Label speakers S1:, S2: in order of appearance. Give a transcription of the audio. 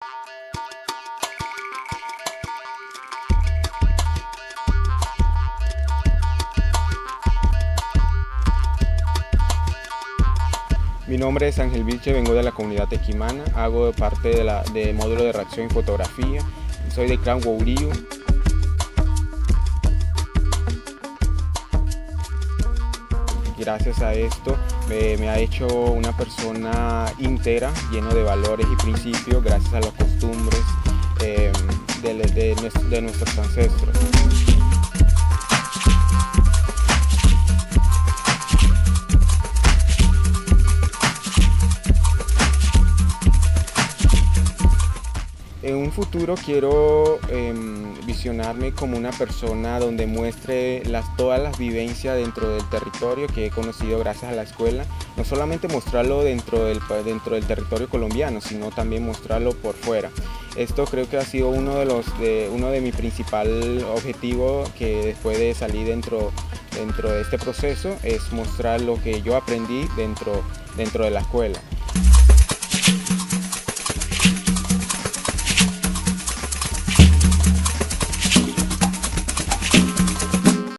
S1: Mi nombre es Ángel Vilche, vengo de la comunidad tequimana, hago parte de módulo de reacción y fotografía, soy de clan Wouriu. Gracias a esto me ha hecho una persona íntegra, lleno de valores y principios, gracias a las costumbres de nuestros ancestros. En un futuro quiero visionarme como una persona donde muestre todas las vivencias dentro del territorio que he conocido gracias a la escuela. No solamente mostrarlo dentro del territorio colombiano, sino también mostrarlo por fuera. Esto creo que ha sido uno de mis principales objetivos, que después de salir dentro de este proceso es mostrar lo que yo aprendí dentro de la escuela.